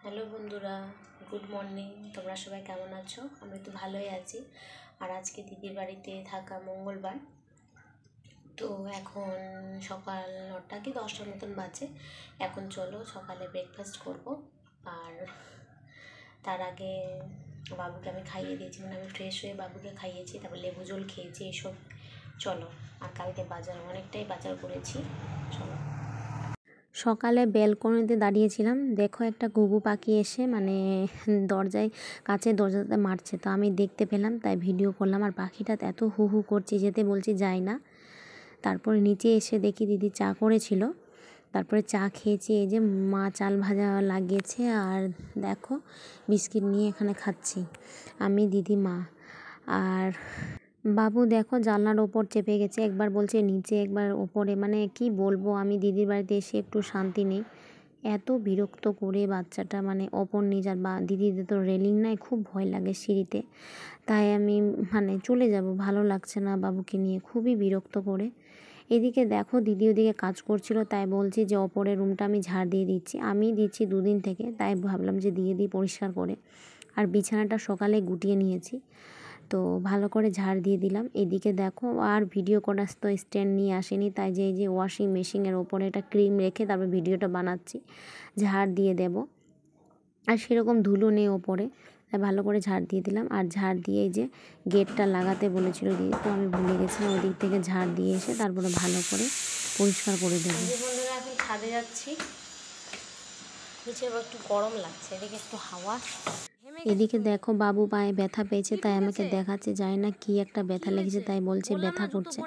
Hello বন্ধুরা, good morning. তোমরা সবাই কেমন আছো? আমি তো ভালোই আছি। আর আজকে দিদির বাড়িতে থাকা মঙ্গলবার, তো এখন সকাল 9টা কি 10টার মতন বাজে। এখন চলো সকালে ব্রেকফাস্ট করব। আর তার আগে বাবুকে আমি খাইয়ে দিয়েছি, মানে আমি ফ্রেশ হয়ে বাবুকে খাইয়েছি, তারপর লেবু জল খেয়েছি এসব। চলো, আর কালকে অনেকটাই বাজার করেছি। চলো। সকালে ব্যালকনিতে দাঁড়িয়েছিলাম, দেখো একটা ঘুঘু পাখি এসে কাচের দরজাতে মারছে। তো আমি দেখতে পেলাম, তাই ভিডিও করলাম। আর পাখিটা এত হু হু করছে, যেতে বলছি যাই না। তারপরে নিচে এসে দেখি দিদি চা করেছিল, তারপরে চা খেয়েছি। এই যে মা চাল ভাজা লাগিয়েছে, আর দেখো বিস্কিট নিয়ে এখানে খাচ্ছি আমি, দিদি, মা। আর বাবু দেখো জানলার ওপর চেপে গেছে, একবার বলছে নিচে একবার ওপরে। মানে কি বলবো, আমি দিদির বাড়িতে এসে একটু শান্তি নেই। এত বিরক্ত করে বাচ্চাটা, মানে ওপর নিচ। আর দিদিদের তো রেলিং নাই, খুব ভয় লাগে সিঁড়িতে। তাই আমি চলে যাব, ভালো লাগছে না বাবুকে নিয়ে, খুবই বিরক্ত করে। এদিকে দেখো দিদি ওদিকে কাজ করছিল, তাই বলছি যে ওপরের রুমটা আমি ঝাড় দিয়ে দিচ্ছি। আমি দিচ্ছি দুদিন থেকে, তাই ভাবলাম যে দিয়ে দিই পরিষ্কার করে। আর বিছানাটা সকালে গুটিয়ে নিয়েছি, তো ভালো করে ঝাড় দিয়ে দিলাম। এদিকে দেখো, আর ভিডিও করার তো স্ট্যান্ড নিয়ে আসেনি, তাই যে এই যে ওয়াশিং মেশিনের ওপরে একটা ক্রিম রেখে তারপর ভিডিওটা বানাচ্ছি। ঝাড় দিয়ে দেব, আর সেরকম ধুলো নেই ওপরে, তাই ভালো করে ঝাড় দিয়ে দিলাম। আর ঝাড় দিয়ে এই যে গেটটা লাগাতে বলেছিল দিয়ে, তো আমি ভুলে গেছিলাম। ওদিক থেকে ঝাড় দিয়ে এসে তারপরে ভালো করে পরিষ্কার করে দেবো। বন্ধুরা, এখন ছাদে যাচ্ছি। নিচে একটু গরম লাগছে, এদিকে একটু হাওয়া। এদিকে দেখো বাবু পায়ে ব্যথা পেয়েছে, তাই আমাকে দেখাচ্ছে, যায় না কি একটা ব্যথা লেগেছে, তাই বলছে ব্যথা করছে।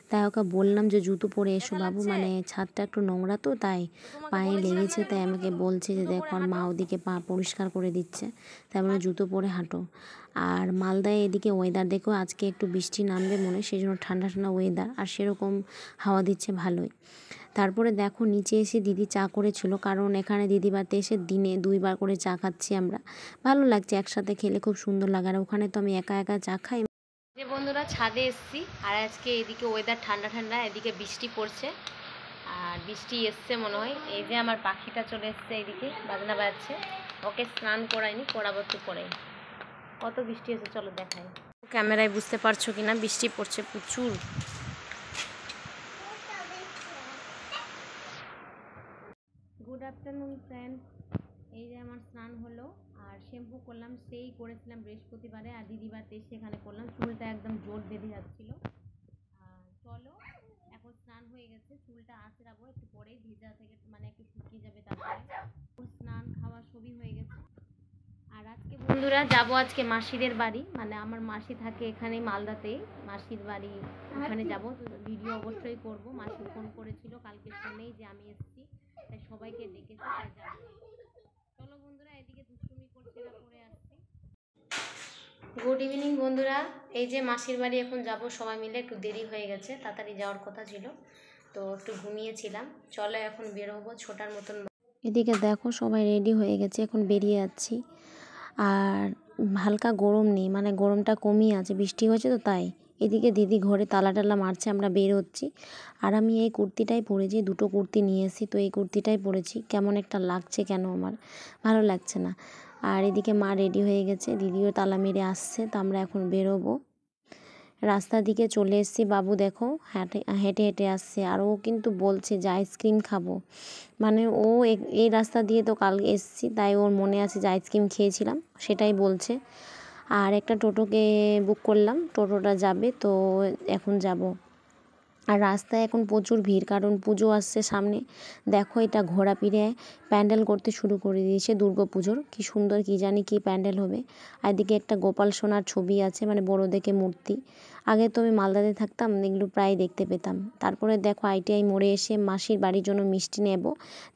তাই ওকে বললাম যে জুতো পরে এসো বাবু, মানে ছাদটা একটু নোংরা, তো তাই পায়ে লেগেছে। তাই আমাকে বলছে যে দেখো, আর মা ওদিকে পা পরিষ্কার করে দিচ্ছে, তাই বলে জুতো পরে হাঁটো। আর মালদায় এদিকে ওয়েদার দেখো, আজকে একটু বৃষ্টি নামবে মনে, সেই জন্য ঠান্ডা ঠান্ডা ওয়েদার, আর সেরকম হাওয়া দিচ্ছে ভালোই। তারপরে দেখো নিচে এসে দিদি চা করেছিল, কারণ এখানে দিদি বাড়িতে এসে দিনে 2বার করে চা খাচ্ছি আমরা। ভালো লাগছে, একসাথে খেলে খুব সুন্দর লাগে। আর ওখানে তো আমি একা একা চা খাই। যে বন্ধুরা, ছাদে এসছি, আর আজকে এদিকে ওয়েদার ঠান্ডা ঠান্ডা, এদিকে বৃষ্টি পড়ছে, আর বৃষ্টি এসছে মনে হয়। এই যে আমার পাখিটা চলে এসছে, এইদিকে বাজনা বাজছে। ওকে স্নান করাইনি, করাবো তো পরে। কত বৃষ্টি এসে, চলো দেখাই। ক্যামেরায় বুঝতে পারছো কিনা, বৃষ্টি পড়ছে প্রচুর। Good afternoon friend. এই যে আমার স্নান হলো, আর শ্যাম্পু করলাম, সেই করেছিলাম বৃহস্পতিবারে, আর দিদিবারতে সেখানে করলাম। চুলটা একদম জোর বেঁধে যাচ্ছিল। আর চলো, এখন স্নান হয়ে গেছে, চুলটা আঁচড়াবো একটু পরেই, ভেজা থেকে একটু শুকিয়ে যাবে। তারপরে স্নান খাওয়া সবই হয়ে গেছে। আর আজকে বন্ধুরা যাবো আজকে মাসিদের বাড়ি, মানে আমার মাসি থাকে এখানে মালদাতেই, মাসির বাড়ি ওখানে যাবো। ভিডিও অবশ্যই করব। মাসি ফোন করেছিল কালকে ফোনেই যে আমি এসেছি, তাই সবাইকে ডেকেছি, তাই যাবো। চলো বন্ধুরা, এদিকে দুষ্টুমি করছে, পরে আসছি। গুড ইভিনিং বন্ধুরা, এই যে মাসির বাড়ি এখন যাব সবাই মিলে। একটু দেরি হয়ে গেছে, তাড়াতাড়ি যাওয়ার কথা ছিল, তো একটু ঘুমিয়েছিলাম। চলো এখন বেরোবো 6টার মতন। এদিকে দেখো সবাই রেডি হয়ে গেছে, এখন বেরিয়ে যাচ্ছি। আর হালকা গরম নেই, মানে গরমটা কমিয়ে আছে, বৃষ্টি হয়েছে তো তাই। এদিকে দিদি ঘরে তালা টালা মারছে, আমরা বের হচ্ছি। আর আমি এই কুর্তিটাই পরেছি, 2টো কুর্তি নিয়ে এসেছি, তো এই কুর্তিটাই পরেছি। কেমন একটা লাগছে, কেন আমার ভালো লাগছে না। আর এদিকে মা রেডি হয়ে গেছে, দিদিও তালা মেরে আসছে, তো আমরা এখন বেরোবো। রাস্তার দিকে চলে এসেছি, বাবু দেখো হেঁটে হেঁটে হেঁটে আসছে। আর ও কিন্তু বলছে যে আইসক্রিম খাবো, মানে ও এই রাস্তা দিয়ে তো কাল এসেছি, তাই ওর মনে আছে যে আইসক্রিম খেয়েছিলাম, সেটাই বলছে। আর একটা টোটোকে বুক করলাম, টোটোটা যাবে, তো এখন যাব। আর রাস্তায় এখন প্রচুর ভিড়, কারণ পুজো আসছে সামনে। দেখো এটা ঘোড়াপিড়ে প্যান্ডেল করতে শুরু করে দিয়েছে দুর্গা পুজোর। কি সুন্দর, কি জানি কি প্যান্ডেল হবে। আর এদিকে একটা গোপাল সোনার ছবি আছে, মানে বড় দেখে মূর্তি। আগে তো আমি মালদাতে থাকতাম, এগুলো প্রায় দেখতে পেতাম। তারপরে দেখো আইটিআই মোড়ে এসে মাসির বাড়ির জন্য মিষ্টি নেব,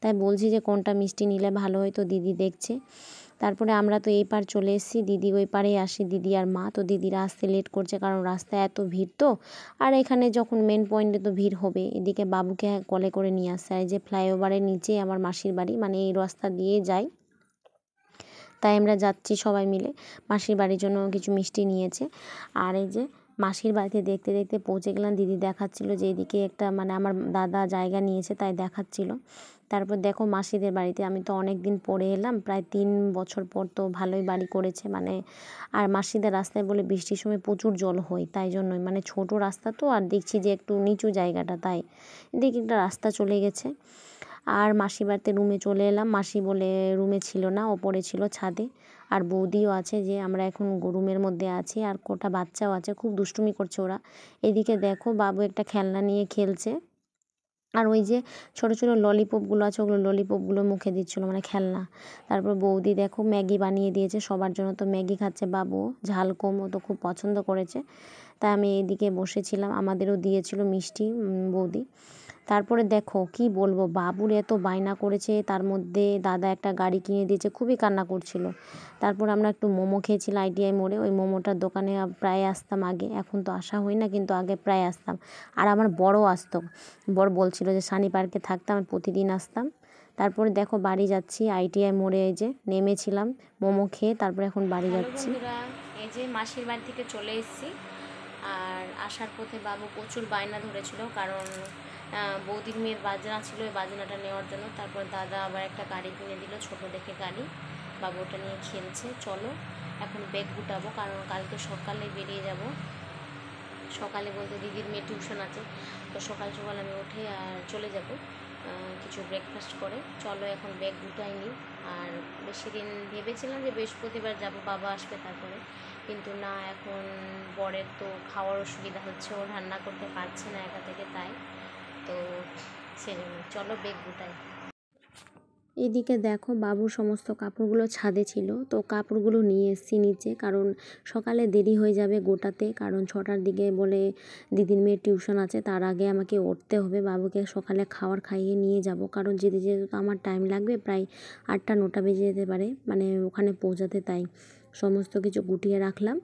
তাই বলছি যে কোনটা মিষ্টি নিলে ভালো হয়, তো দিদি দেখছে। তারপরে আমরা তো এই পার চলে এসেছি, দিদি ওই পারে আসি, দিদি আর মা। তো দিদিরা আসতে লেট করছে, কারণ রাস্তায় এত ভিড় তো। আর এখানে যখন মেন পয়েন্টে তো ভিড় হবে। এদিকে বাবুকে কোলে করে নিয়ে আসছে। আর এই যে ফ্লাইওভারের নিচে আমার মাসির বাড়ি, মানে এই রাস্তা দিয়ে যাই, তাই আমরা যাচ্ছি সবাই মিলে। মাসির বাড়ির জন্য কিছু মিষ্টি নিয়েছে। আর এই যে মাসির বাড়িতে দেখতে দেখতে পৌঁছে গেলাম। দিদি দেখাচ্ছিল যে এদিকে একটা মানে আমার দাদা জায়গা নিয়েছে তাই দেখাচ্ছিল। তারপর দেখো মাসিদের বাড়িতে আমি তো অনেক দিন পরে এলাম, প্রায় 3 বছর পর, তো ভালোই বাড়ি করেছে মানে। আর মাসিদের রাস্তায় বলে বৃষ্টির সময় প্রচুর জল হয়, তাই জন্যই মানে ছোট রাস্তা তো, আর দেখছি যে একটু নিচু জায়গাটা, তাই এদিকে একটা রাস্তা চলে গেছে। আর মাসি বাড়িতে রুমে চলে এলাম। মাসি বলে রুমে ছিল না, ওপরে ছিল ছাদে। আর বৌদিও আছে, যে আমরা এখন রুমের মধ্যে আছি, আর কটা বাচ্চাও আছে, খুব দুষ্টুমি করছে ওরা। এদিকে দেখো বাবু একটা খেলনা নিয়ে খেলছে, আর ওই যে ছোটো ছোটো ললিপপগুলো আছে ওগুলো ললিপপগুলো মুখে দিচ্ছিলো মানে খেলনা। তারপর বৌদি দেখো ম্যাগি বানিয়ে দিয়েছে সবার জন্য, তো ম্যাগি খাচ্ছে বাবু, ঝাল কম, ও তো খুব পছন্দ করেছে। তাই আমি এইদিকে বসেছিলাম, আমাদেরও দিয়েছিল মিষ্টি বৌদি। তারপরে দেখো কি বলবো, বাবুর এত বায়না করেছে, তার মধ্যে দাদা একটা গাড়ি কিনে দিয়েছে, খুবই কান্না করছিল। তারপর আমরা একটু মোমো খেয়েছিলাম ITI মোড়ে, ওই মোমোটার দোকানে প্রায় আসতাম আগে, এখন তো আসা হয় না, কিন্তু আগে প্রায় আসতাম। আর আমার বড় আসতো, বড় বলছিল যে সানি পার্কে থাকতাম, আমি প্রতিদিন আসতাম। তারপরে দেখো বাড়ি যাচ্ছি, ITI মোড়ে এই যে নেমেছিলাম মোমো খেয়ে, তারপরে এখন বাড়ি যাচ্ছি। এই যে মাসির বাড়ি থেকে চলে এসেছি, আর আসার পথে বাবু প্রচুর বায়না ধরেছিল, কারণ বৌদির মেয়ের বাজনা ছিল, ওই বাজনাটা নেওয়ার জন্য। তারপর দাদা আবার একটা গাড়ি কিনে দিল, ছোট দেখে গাড়ি, বাবু ওটা নিয়ে খেলছে। চলো এখন ব্যাগ গুটাবো, কারণ কালকে সকালে বেরিয়ে যাব। সকালে বলতে দিদির মেয়ে টিউশন আছে, তো সকাল সকাল আমি উঠে আর চলে যাব কিছু ব্রেকফাস্ট করে। চলো এখন ব্যাগ গুটাই নিই। আর বেশি দিন ভেবেছিলাম যে বৃহস্পতিবার যাব, বাবা আসবে তারপরে, কিন্তু না, এখন বরের তো খাওয়ার অসুবিধা হচ্ছে, ও রান্না করতে পারছে না একা থেকে, তাই তো সেজন্য চলো ব্যাগ গুটাই। এদিকে দেখো বাবুর সমস্ত কাপড়গুলো ছাদে ছিল, তো কাপড়গুলো নিয়ে এসেছি নিচে, কারণ সকালে দেরি হয়ে যাবে গোটাতে, কারণ 6টার দিকে বলে দিদির মেয়ের টিউশন আছে, তার আগে আমাকে উঠতে হবে, বাবুকে সকালে খাবার খাইয়ে নিয়ে যাব, কারণ যেতে যেতে তো আমার টাইম লাগবে, প্রায় 8টা 9টা বেজে যেতে পারে মানে ওখানে পৌঁছাতে। তাই সমস্ত কিছু গুটিয়ে রাখলাম,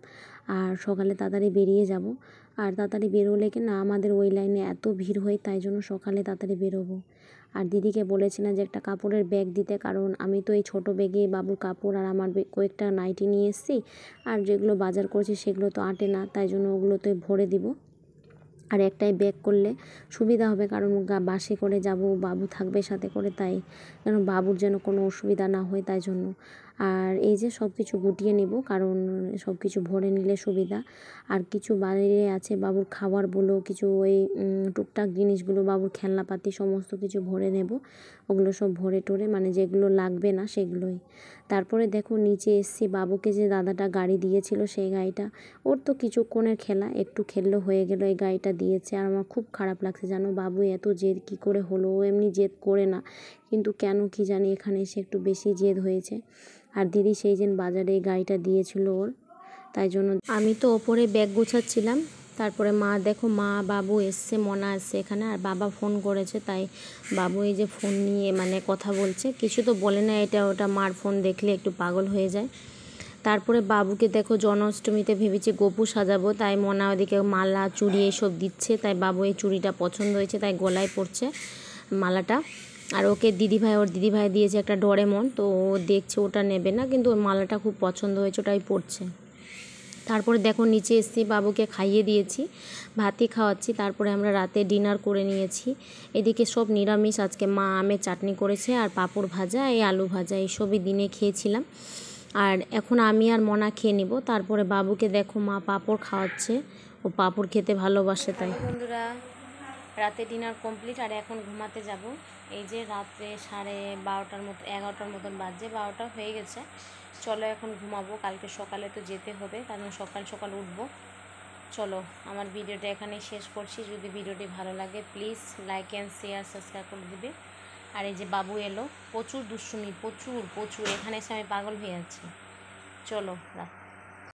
আর সকালে তাড়াতাড়ি বেরিয়ে যাব। আর তাড়াতাড়ি বেরোলে কি না আমাদের ওই লাইনে এত ভিড় হয়, তাই জন্য সকালে তাড়াতাড়ি বেরোবো। আর দিদিকে বলেছি না যে একটা কাপড়ের ব্যাগ দিতে, কারণ আমি তো এই ছোটো ব্যাগে বাবুর কাপড় আর আমার কয়েকটা নাইটি নিয়ে এসেছি, আর যেগুলো বাজার করেছি সেগুলো তো আটে না, তাই জন্য ওগুলোতে ভরে দিব। আর একটাই ব্যাগ করলে সুবিধা হবে, কারণ বাসে করে যাব, বাবু থাকবে সাথে করে, তাই যেন বাবুর যেন কোনো অসুবিধা না হয়, তাই জন্য। আর এই যে সব কিছু গুটিয়ে নেব, কারণ সব কিছু ভরে নিলে সুবিধা। আর কিছু বাইরে আছে বাবুর খাবার বলো, কিছু ওই টুকটাক জিনিসগুলো, বাবুর খেলনাপাতি সমস্ত কিছু ভরে নেব, ওগুলো সব ভরে টরে মানে যেগুলো লাগবে না সেগুলোই। তারপরে দেখো নিচে এসছি, বাবুকে যে দাদাটা গাড়ি দিয়েছিল সেই গাড়িটা, ওর তো কিছুক্ষণের খেলা, একটু খেললেও হয়ে গেল, এই গাড়িটা দিয়েছে। আর আমার খুব খারাপ লাগছে জানো, বাবু এত জেদ কী করে হলো, ও এমনি জেদ করে না, কিন্তু কেন কি জানি এখানে এসে একটু বেশি জেদ হয়েছে। আর দিদি সেই দিন বাজারে এই গাড়িটা দিয়েছিল ওর, তাই জন্য আমি তো ওপরে ব্যাগ গুছাচ্ছিলাম। তারপরে মা দেখো, মা বাবু এসছে, মনা এসছে এখানে, আর বাবা ফোন করেছে, তাই বাবু এই যে ফোন নিয়ে মানে কথা বলছে, কিছু তো বলে না, এটা ওটা, মার ফোন দেখলে একটু পাগল হয়ে যায়। তারপরে বাবুকে দেখো জন্মাষ্টমীতে ভেবেছি গপু সাজাবো, তাই মনা ওদিকে মালা চুড়ি এইসব দিচ্ছে, তাই বাবু এই চুড়িটা পছন্দ হয়েছে, তাই গলায় পড়ছে মালাটা। আর ওকে দিদিভাই, ওর দিদিভাই দিয়েছে একটা ডোরেমন, তো ও দেখছে ওটা নেবে না, কিন্তু ওর মালাটা খুব পছন্দ হয়েছে, ওটাই পড়ছে। তারপরে দেখো নিচে এসেছি, বাবুকে খাইয়ে দিয়েছি, ভাতই খাওয়াচ্ছি। তারপরে আমরা রাতে ডিনার করে নিয়েছি। এদিকে সব নিরামিষ, আজকে মা আমের চাটনি করেছে, আর পাঁপড় ভাজা, এই আলু ভাজা, এইসবই দিনে খেয়েছিলাম। আর এখন আমি আর মনা খেয়ে নিব। তারপরে বাবুকে দেখো মা পাঁপড় খাওয়াচ্ছে, ও পাঁপড় খেতে ভালোবাসে। তাই বন্ধুরা, রাতে ডিনার কমপ্লিট, আর এখন ঘুমাতে যাব। এই যে রাত্রে 12:30 মতো, 11টার মতন বাজে, 12টা হয়ে গেছে। চলো এখন ঘুমাবো, কালকে সকালে তো যেতে হবে, কারণ সকাল সকাল উঠবো। চলো আমার ভিডিওটা এখানেই শেষ করছি। যদি ভিডিওটি ভালো লাগে please like and share, subscribe করে দিবে। আর এই যে বাবু এলো, প্রচুর দুষ্টুমি, প্রচুর প্রচুর, এখানে এসে আমি পাগল হয়ে যাচ্ছি। চলো রাখ।